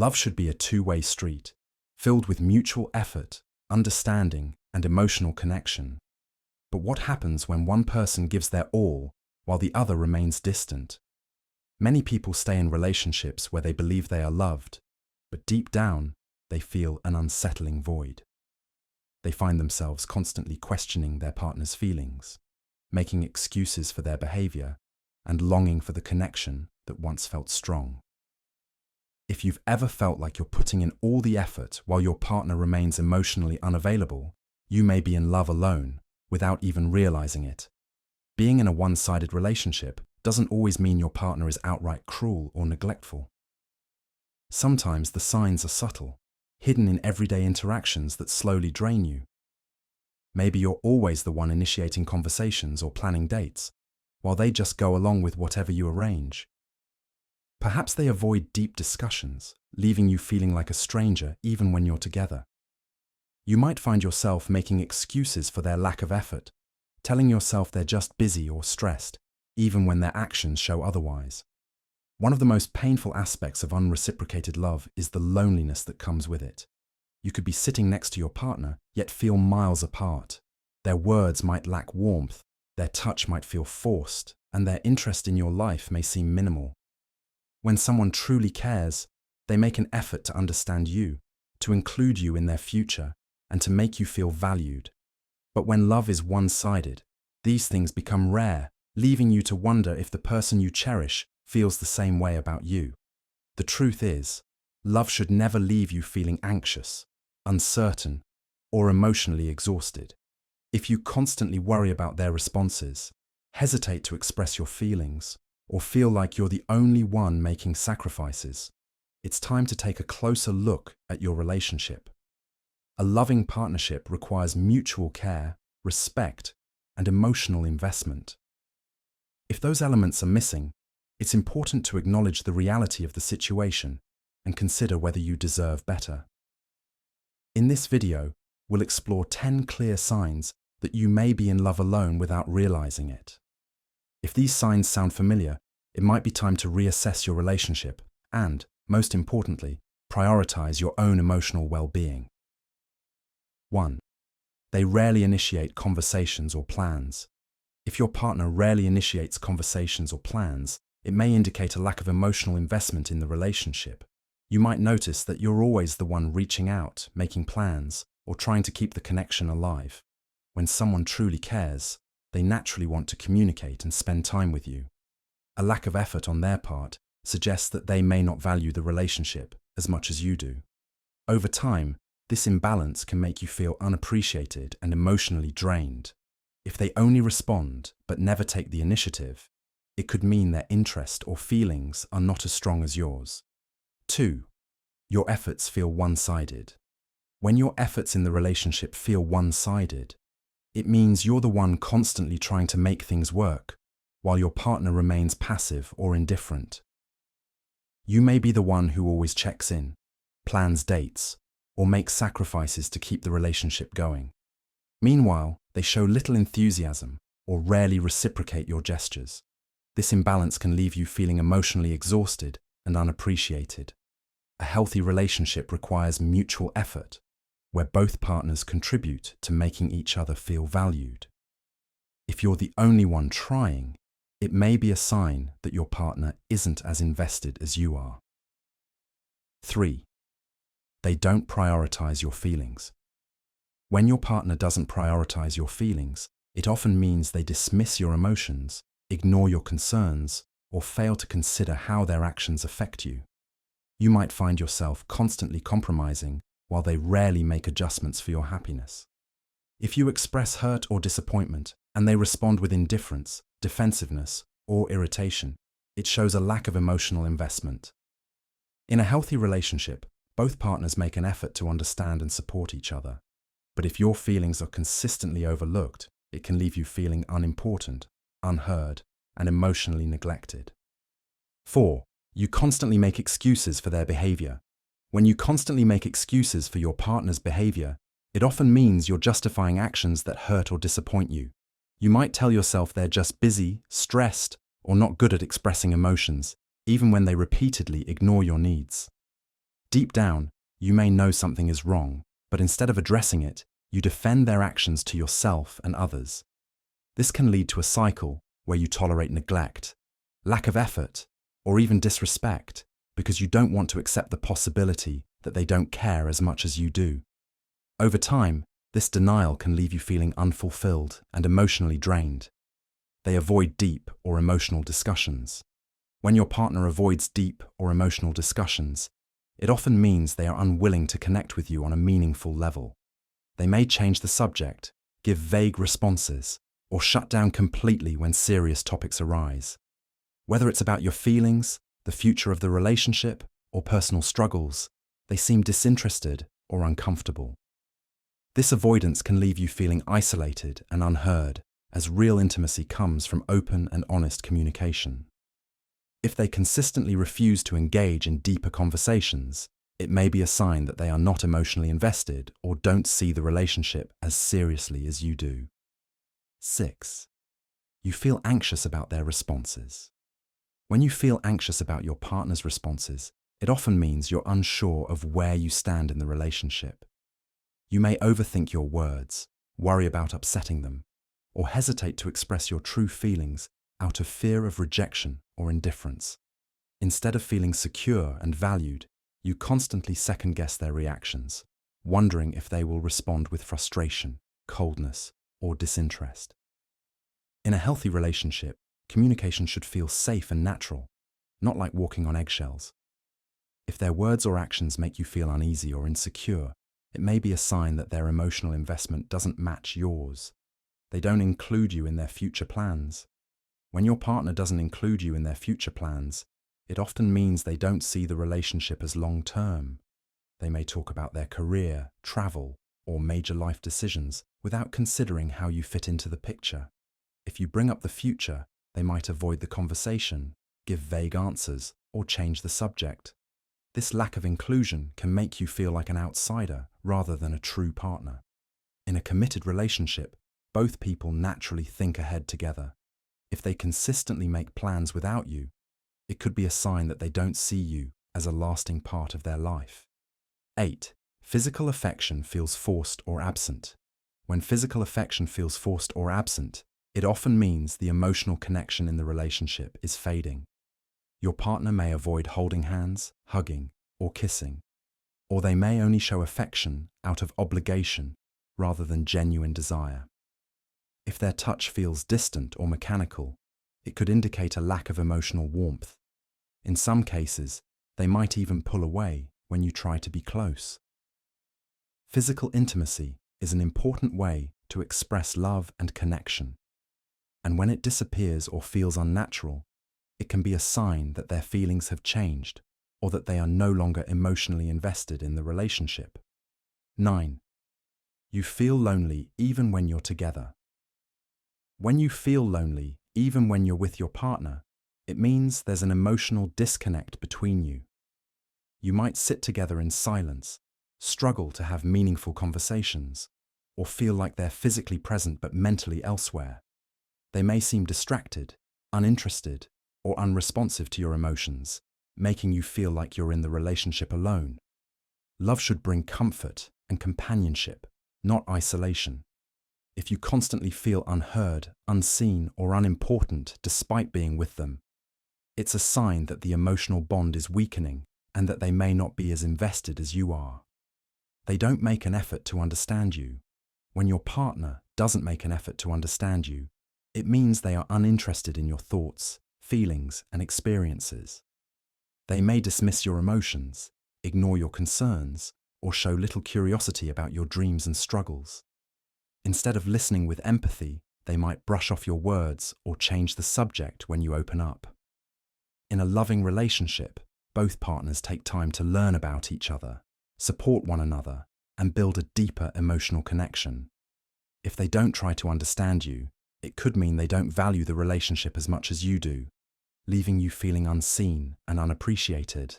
Love should be a two-way street, filled with mutual effort, understanding, and emotional connection. But what happens when one person gives their all while the other remains distant? Many people stay in relationships where they believe they are loved, but deep down, they feel an unsettling void. They find themselves constantly questioning their partner's feelings, making excuses for their behavior, and longing for the connection that once felt strong. If you've ever felt like you're putting in all the effort while your partner remains emotionally unavailable, you may be in love alone without even realizing it. Being in a one-sided relationship doesn't always mean your partner is outright cruel or neglectful. Sometimes the signs are subtle, hidden in everyday interactions that slowly drain you. Maybe you're always the one initiating conversations or planning dates, while they just go along with whatever you arrange. Perhaps they avoid deep discussions, leaving you feeling like a stranger even when you're together. You might find yourself making excuses for their lack of effort, telling yourself they're just busy or stressed, even when their actions show otherwise. One of the most painful aspects of unreciprocated love is the loneliness that comes with it. You could be sitting next to your partner, yet feel miles apart. Their words might lack warmth, their touch might feel forced, and their interest in your life may seem minimal. When someone truly cares, they make an effort to understand you, to include you in their future, and to make you feel valued. But when love is one-sided, these things become rare, leaving you to wonder if the person you cherish feels the same way about you. The truth is, love should never leave you feeling anxious, uncertain, or emotionally exhausted. If you constantly worry about their responses, hesitate to express your feelings, or feel like you're the only one making sacrifices, it's time to take a closer look at your relationship. A loving partnership requires mutual care, respect, and emotional investment. If those elements are missing, it's important to acknowledge the reality of the situation and consider whether you deserve better. In this video, we'll explore 10 clear signs that you may be in love alone without realizing it. If these signs sound familiar, it might be time to reassess your relationship and, most importantly, prioritize your own emotional well-being. 1. They rarely initiate conversations or plans. If your partner rarely initiates conversations or plans, it may indicate a lack of emotional investment in the relationship. You might notice that you're always the one reaching out, making plans, or trying to keep the connection alive. When someone truly cares, they naturally want to communicate and spend time with you. A lack of effort on their part suggests that they may not value the relationship as much as you do. Over time, this imbalance can make you feel unappreciated and emotionally drained. If they only respond but never take the initiative, it could mean their interest or feelings are not as strong as yours. 2. Your efforts feel one-sided. When your efforts in the relationship feel one-sided, it means you're the one constantly trying to make things work, while your partner remains passive or indifferent. You may be the one who always checks in, plans dates, or makes sacrifices to keep the relationship going. Meanwhile, they show little enthusiasm or rarely reciprocate your gestures. This imbalance can leave you feeling emotionally exhausted and unappreciated. A healthy relationship requires mutual effort, where both partners contribute to making each other feel valued. If you're the only one trying, it may be a sign that your partner isn't as invested as you are. 3. They don't prioritize your feelings. When your partner doesn't prioritize your feelings, it often means they dismiss your emotions, ignore your concerns, or fail to consider how their actions affect you. You might find yourself constantly compromising while they rarely make adjustments for your happiness. If you express hurt or disappointment and they respond with indifference, defensiveness, or irritation, it shows a lack of emotional investment. In a healthy relationship, both partners make an effort to understand and support each other. But if your feelings are consistently overlooked, it can leave you feeling unimportant, unheard, and emotionally neglected. 4. You constantly make excuses for their behavior. When you constantly make excuses for your partner's behavior, it often means you're justifying actions that hurt or disappoint you. You might tell yourself they're just busy, stressed, or not good at expressing emotions, even when they repeatedly ignore your needs. Deep down, you may know something is wrong, but instead of addressing it, you defend their actions to yourself and others. This can lead to a cycle where you tolerate neglect, lack of effort, or even disrespect because you don't want to accept the possibility that they don't care as much as you do. Over time, this denial can leave you feeling unfulfilled and emotionally drained. They avoid deep or emotional discussions. When your partner avoids deep or emotional discussions, it often means they are unwilling to connect with you on a meaningful level. They may change the subject, give vague responses, or shut down completely when serious topics arise. Whether it's about your feelings, the future of the relationship, or personal struggles, they seem disinterested or uncomfortable. This avoidance can leave you feeling isolated and unheard, as real intimacy comes from open and honest communication. If they consistently refuse to engage in deeper conversations, it may be a sign that they are not emotionally invested or don't see the relationship as seriously as you do. 6. You feel anxious about their responses. When you feel anxious about your partner's responses, it often means you're unsure of where you stand in the relationship. You may overthink your words, worry about upsetting them, or hesitate to express your true feelings out of fear of rejection or indifference. Instead of feeling secure and valued, you constantly second-guess their reactions, wondering if they will respond with frustration, coldness, or disinterest. In a healthy relationship, communication should feel safe and natural, not like walking on eggshells. If their words or actions make you feel uneasy or insecure, it may be a sign that their emotional investment doesn't match yours. They don't include you in their future plans. When your partner doesn't include you in their future plans, it often means they don't see the relationship as long-term. They may talk about their career, travel, or major life decisions without considering how you fit into the picture. If you bring up the future, they might avoid the conversation, give vague answers, or change the subject. This lack of inclusion can make you feel like an outsider rather than a true partner. In a committed relationship, both people naturally think ahead together. If they consistently make plans without you, it could be a sign that they don't see you as a lasting part of their life. 8. Physical affection feels forced or absent. When physical affection feels forced or absent, it often means the emotional connection in the relationship is fading. Your partner may avoid holding hands, hugging, or kissing, or they may only show affection out of obligation rather than genuine desire. If their touch feels distant or mechanical, it could indicate a lack of emotional warmth. In some cases, they might even pull away when you try to be close. Physical intimacy is an important way to express love and connection, and when it disappears or feels unnatural, it can be a sign that their feelings have changed or that they are no longer emotionally invested in the relationship. 9. You feel lonely even when you're together. When you feel lonely, even when you're with your partner, it means there's an emotional disconnect between you. You might sit together in silence, struggle to have meaningful conversations, or feel like they're physically present but mentally elsewhere. They may seem distracted, uninterested, or unresponsive to your emotions, making you feel like you're in the relationship alone. Love should bring comfort and companionship, not isolation. If you constantly feel unheard, unseen, or unimportant despite being with them, it's a sign that the emotional bond is weakening and that they may not be as invested as you are. They don't make an effort to understand you. When your partner doesn't make an effort to understand you, it means they are uninterested in your thoughts, feelings, and experiences. They may dismiss your emotions, ignore your concerns, or show little curiosity about your dreams and struggles. Instead of listening with empathy, they might brush off your words or change the subject when you open up. In a loving relationship, both partners take time to learn about each other, support one another, and build a deeper emotional connection. If they don't try to understand you, it could mean they don't value the relationship as much as you do, leaving you feeling unseen and unappreciated.